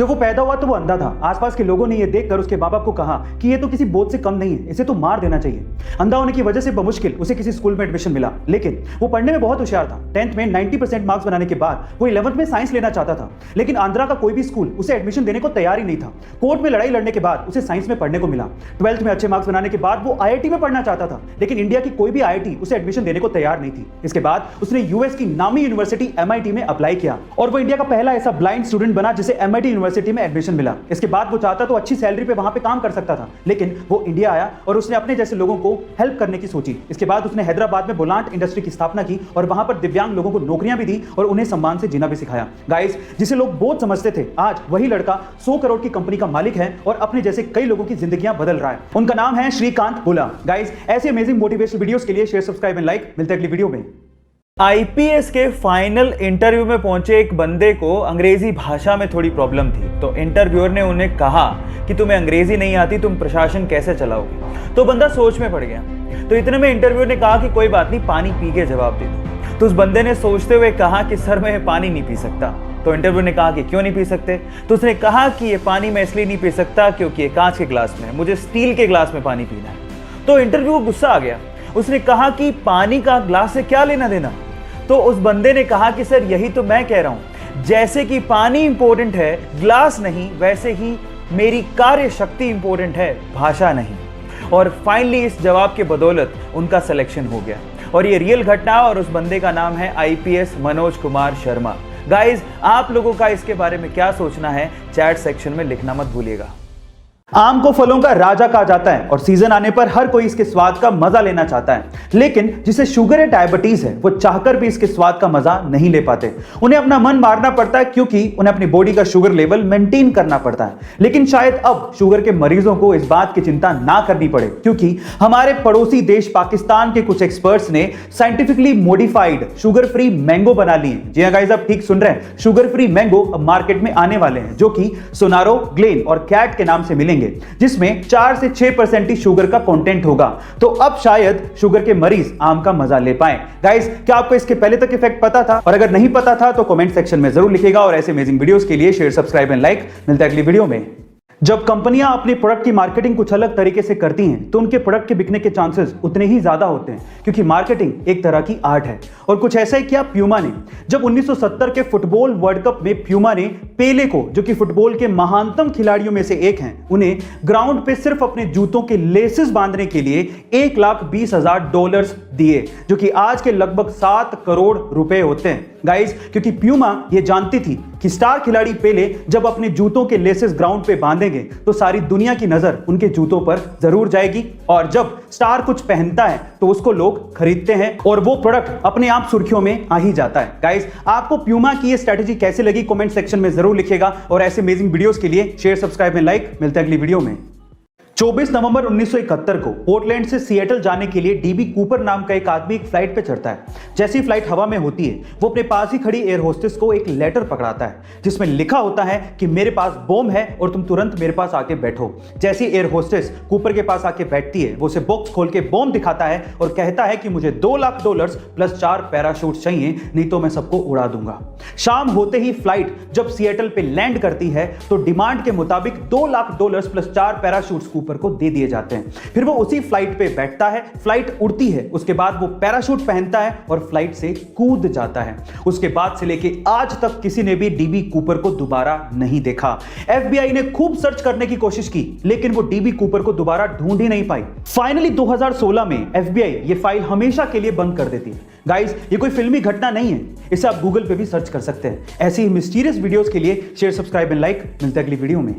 जब वो पैदा हुआ तो वो अंधा था। आसपास के लोगों ने ये देखकर उसके माँ बाप को कहा कि ये तो किसी बोझ से कम नहीं है, इसे तो मार देना चाहिए। अंधा होने की वजह से बमुश्किल उसे किसी स्कूल में एडमिशन मिला, लेकिन वो पढ़ने में बहुत होशियार था। 10th में 90% मार्क्स बनाने के बाद वो 11th में साइंस लेना चाहता था, लेकिन आंध्रा का कोई भी स्कूल उसे एडमिशन देने को तैयार ही नहीं था। कोर्ट में लड़ाई लड़ने के बाद उसे साइंस में पढ़ने को मिला। 12th में अच्छे मार्क्स बनाने के बाद वो IIT में पढ़ना चाहता था, लेकिन इंडिया की कोई भी IIT उसे एडमिशन देने को तैयार नहीं थी। इसके बाद उसने यूएस की नामी यूनिवर्सिटी MIT में अप्लाई किया और वो इंडिया का पहला ऐसा ब्लाइंड स्टूडेंट बना जिसे MIT यूनिवर्सिटी में एडमिशन मिला। इसके बाद वो चाहता तो अच्छी सैलरी पे वहां पे काम कर सकता था, लेकिन वो इंडिया आया और उसने अपने जैसे लोगों को हेल्प करने की सोची। इसके बाद उसने हैदराबाद में बोलांट इंडस्ट्री की स्थापना की और वहां पर दिव्यांग लोगों को नौकरियां भी दी और उन्हें सम्मान से जीना भी सिखाया। गाइस, जिसे लोग बोझ समझते थे, आज वही लड़का 100 करोड़ की कंपनी का मालिक है और अपने जैसे कई लोगों की जिंदगियां बदल रहा है। उनका नाम है श्रीकांत बोला। गाइस, ऐसे अमेजिंग मोटिवेशनल वीडियोस के लिए शेयर, सब्सक्राइब एंड लाइक। मिलते हैं अगली वीडियो में। आईपीएस के फाइनल इंटरव्यू में पहुंचे एक बंदे को अंग्रेजी भाषा में थोड़ी प्रॉब्लम थी, तो इंटरव्यूअर ने उन्हें कहा कि तुम्हें अंग्रेजी नहीं आती, तुम प्रशासन कैसे चलाओगे। तो बंदा सोच में पड़ गया। तो इतने में इंटरव्यूअर ने कहा कि कोई बात नहीं, पानी पी के जवाब दे दो। तो उस बंदे ने सोचते हुए कहा कि सर मैं पानी नहीं पी सकता। तो इंटरव्यूअर ने कहा कि क्यों नहीं पी सकते। तो उसने कहा कि ये पानी मैं इसलिए नहीं पी सकता क्योंकि ये कांच के ग्लास में है, मुझे स्टील के ग्लास में पानी पीना है। तो इंटरव्यू को गुस्सा आ गया। उसने कहा कि पानी का ग्लास से क्या लेना देना। तो उस बंदे ने कहा कि सर यही तो मैं कह रहा हूं, जैसे कि पानी इंपॉर्टेंट है, ग्लास नहीं, वैसे ही मेरी कार्य शक्ति इंपॉर्टेंट है, भाषा नहीं। और फाइनली इस जवाब के बदौलत उनका सिलेक्शन हो गया और ये रियल घटना और उस बंदे का नाम है IPS मनोज कुमार शर्मा। गाइज, आप लोगों का इसके बारे में क्या सोचना है, चैट सेक्शन में लिखना मत भूलिएगा। आम को फलों का राजा कहा जाता है और सीजन आने पर हर कोई इसके स्वाद का मजा लेना चाहता है, लेकिन जिसे शुगर या डायबिटीज है वो चाहकर भी इसके स्वाद का मजा नहीं ले पाते। उन्हें अपना मन मारना पड़ता है क्योंकि उन्हें अपनी बॉडी का शुगर लेवल मेंटेन करना पड़ता है। लेकिन शायद अब शुगर के मरीजों को इस बात की चिंता ना करनी पड़े, क्योंकि हमारे पड़ोसी देश पाकिस्तान के कुछ एक्सपर्ट्स ने scientifically modified sugar free mango बना लिए। जी हां गाइस, आप ठीक सुन रहे हैं, शुगर फ्री मैंगो अब मार्केट में आने वाले हैं, जो कि सोनारो, ग्लेन और कैट के नाम से मिलेंगे, जिसमें 4 से 6% ही शुगर का कंटेंट होगा। तो अब शायद शुगर के मरीज आम का मजा ले पाएं। गाइस, क्या आपको इसके पहले तक इफेक्ट पता था? और अगर नहीं पता था तो कमेंट सेक्शन में जरूर लिखिएगा और ऐसे अमेजिंग वीडियोस के लिए शेयर, सब्सक्राइब एंड लाइक। मिलता है अगली वीडियो में। जब कंपनियां अपने प्रोडक्ट की मार्केटिंग कुछ अलग तरीके से करती हैं तो उनके प्रोडक्ट के बिकने के चांसेस उतने ही ज्यादा होते हैं, क्योंकि मार्केटिंग एक तरह की आर्ट है। और कुछ ऐसा ही किया प्यूमा ने। जब 1970 के फुटबॉल वर्ल्ड कप में प्यूमा ने पेले को, जो कि फुटबॉल के महानतम खिलाड़ियों में से एक हैं, उन्हें ग्राउंड पे सिर्फ अपने जूतों के लेसेस बांधने के लिए $1,20,000 दिए, जो कि आज के लगभग 7 करोड़ रुपए होते हैं। गाइस, क्योंकि प्यूमा ये जानती थी कि स्टार खिलाड़ी पेले जब अपने जूतों के लेसेस ग्राउंड पे बांधेंगे तो सारी दुनिया की नजर उनके जूतों पर जरूर जाएगी, और जब स्टार कुछ पहनता है तो उसको लोग खरीदते हैं और वो प्रोडक्ट अपने आप सुर्खियों में आ ही जाता है। गाइस, आपको प्यूमा की ये स्ट्रेटेजी कैसे लगी कमेंट सेक्शन में जरूर लिखिएगा और ऐसे अमेजिंग वीडियोस के लिए शेयर, सब्सक्राइब एंड लाइक। मिलते हैं अगली वीडियो में। 24 नवंबर 1971 को पोर्टलैंड से सिएटल जाने के लिए DB कूपर नाम का एक आदमी एक फ्लाइट पे चढ़ता है। जैसी फ्लाइट हवा में होती है, वो अपने पास ही खड़ी एयर होस्टेस को एक लेटर पकड़ाता है जिसमें लिखा होता है कि मेरे पास बॉम्ब है और तुम तुरंत मेरे पास आके बैठो। जैसी एयर होस्टेस कूपर के पास आके बैठती है, वो उसे बॉक्स खोल के बॉम्ब दिखाता है और कहता है कि मुझे $2,00,000 प्लस 4 पैराशूट चाहिए, नहीं तो मैं सबको उड़ा दूंगा। शाम होते ही फ्लाइट जब सिएटल पे लैंड करती है तो डिमांड के मुताबिक $2,00,000 प्लस 4 पैराशूट कूपर को दे दिए जाते हैं। फिर वो उसी फ्लाइट पे बैठता है, फ्लाइट उड़ती है, उसके बाद वो पैराशूट पहनता है और फ्लाइट से कूद जाता है। उसके बाद से लेके आज तक किसी ने भी DB कूपर को दोबारा नहीं देखा। FBI ने खूब सर्च करने की कोशिश की, लेकिन वो DB कूपर को दोबारा ढूंढ ही नहीं पाई। फाइनली 2016 में FBI ये फाइल हमेशा के लिए बंद कर देती है। गाइस, ये कोई फिल्मी घटना नहीं है, इसे आप गूगल पे भी सर्च कर सकते हैं। ऐसी ही मिस्टीरियस वीडियोस के लिए शेयर, सब्सक्राइब एंड लाइक। मिलते हैं अगली वीडियो में।